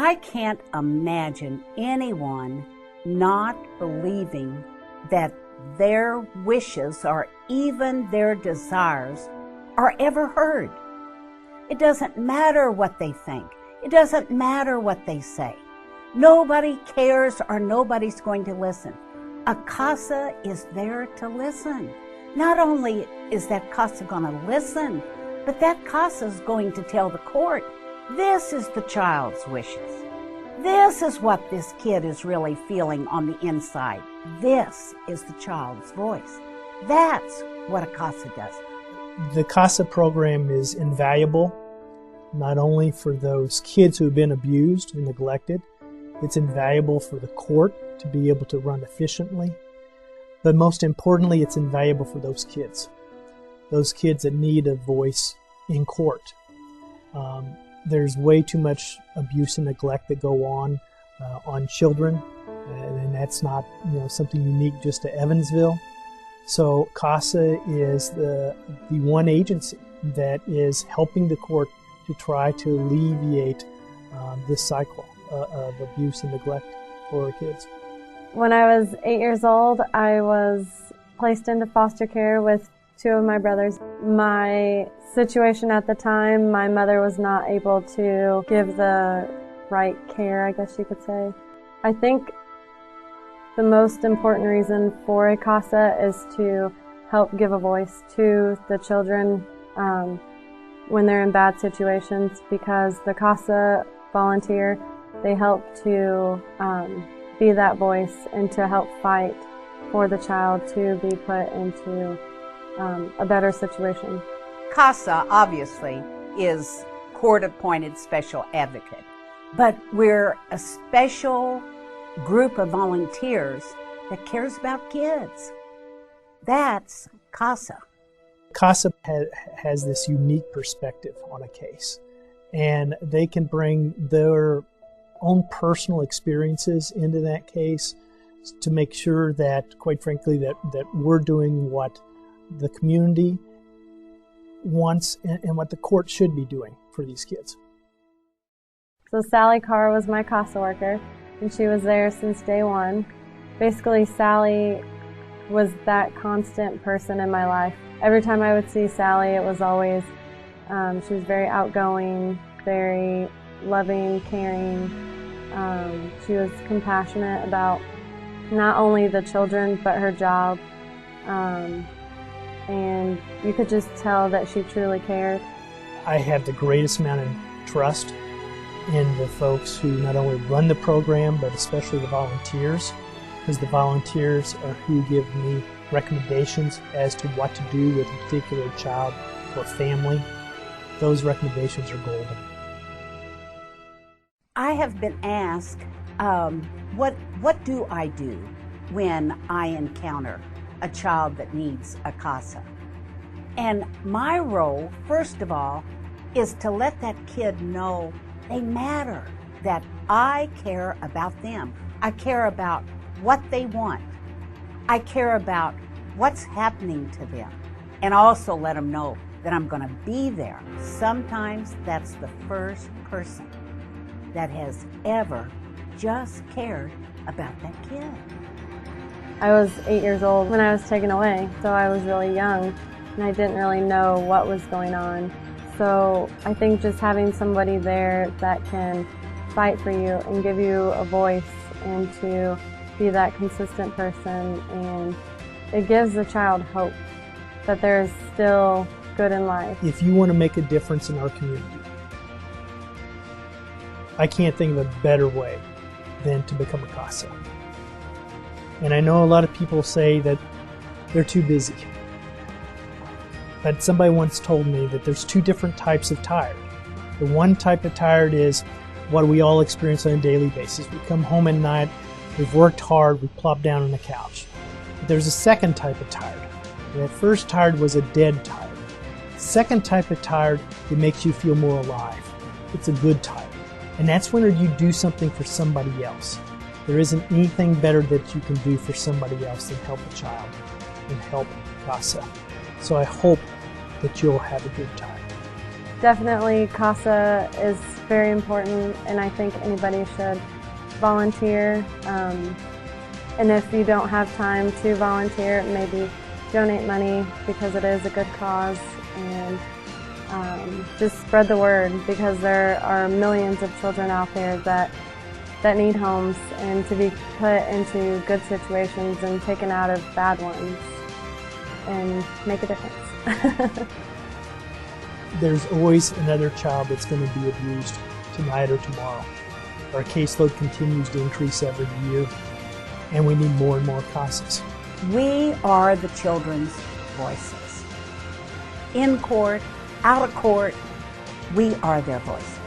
I can't imagine anyone not believing that their wishes or even their desires are ever heard. It doesn't matter what they think. It doesn't matter what they say. Nobody cares or nobody's going to listen. A CASA is there to listen. Not only is that CASA going to listen, but that CASA is going to tell the court, this is the child's wishes. This is what this kid is really feeling on the inside. This is the child's voice. That's what a CASA does. The CASA program is invaluable, not only for those kids who have been abused and neglected. It's invaluable for the court to be able to run efficiently. But most importantly, it's invaluable for those kids that need a voice in court. There's way too much abuse and neglect that go on children, and that's not something unique just to Evansville. So CASA is the one agency that is helping the court to try to alleviate this cycle of abuse and neglect for our kids. When I was 8 years old, I was placed into foster care with 2 of my brothers. My situation at the time, my mother was not able to give the right care, I guess you could say. I think the most important reason for a CASA is to help give a voice to the children when they're in bad situations, because the CASA volunteer, they help to be that voice and to help fight for the child to be put into a better situation. CASA obviously is court-appointed special advocate, but we're a special group of volunteers that cares about kids. That's CASA. CASA has this unique perspective on a case, and they can bring their own personal experiences into that case to make sure that, quite frankly, that we're doing what the community wants and what the court should be doing for these kids. So Sally Carr was my CASA worker, and she was there since day one. Basically, Sally was that constant person in my life. Every time I would see Sally, it was always, she was very outgoing, very loving, caring. She was compassionate about not only the children, but her job. And you could just tell that she truly cared. I have the greatest amount of trust in the folks who not only run the program, but especially the volunteers, because the volunteers are who give me recommendations as to what to do with a particular child or family. Those recommendations are golden. I have been asked, what do I do when I encounter a child that needs a CASA? And my role, first of all, is to let that kid know they matter, that I care about them. I care about what they want. I care about what's happening to them, and also let them know that I'm going to be there. Sometimes that's the first person that has ever just cared about that kid. I was 8 years old when I was taken away, so I was really young, and I didn't really know what was going on. So I think just having somebody there that can fight for you and give you a voice and to be that consistent person, and it gives the child hope that there's still good in life. If you want to make a difference in our community, I can't think of a better way than to become a CASA. And I know a lot of people say that they're too busy. But somebody once told me that there's 2 different types of tired. The one type of tired is what we all experience on a daily basis. We come home at night, we've worked hard, we plop down on the couch. But there's a second type of tired. And that first tired was a dead tired. Second type of tired, it makes you feel more alive. It's a good tired. And that's when you do something for somebody else. There isn't anything better that you can do for somebody else than help a child and help CASA. So I hope that you'll have a good time. Definitely CASA is very important, and I think anybody should volunteer. And if you don't have time to volunteer, maybe donate money because it is a good cause, and just spread the word, because there are millions of children out there that need homes, and to be put into good situations and taken out of bad ones and make a difference. There's always another child that's going to be abused tonight or tomorrow. Our caseload continues to increase every year, and we need more and more CASAs. We are the children's voices. In court, out of court, we are their voices.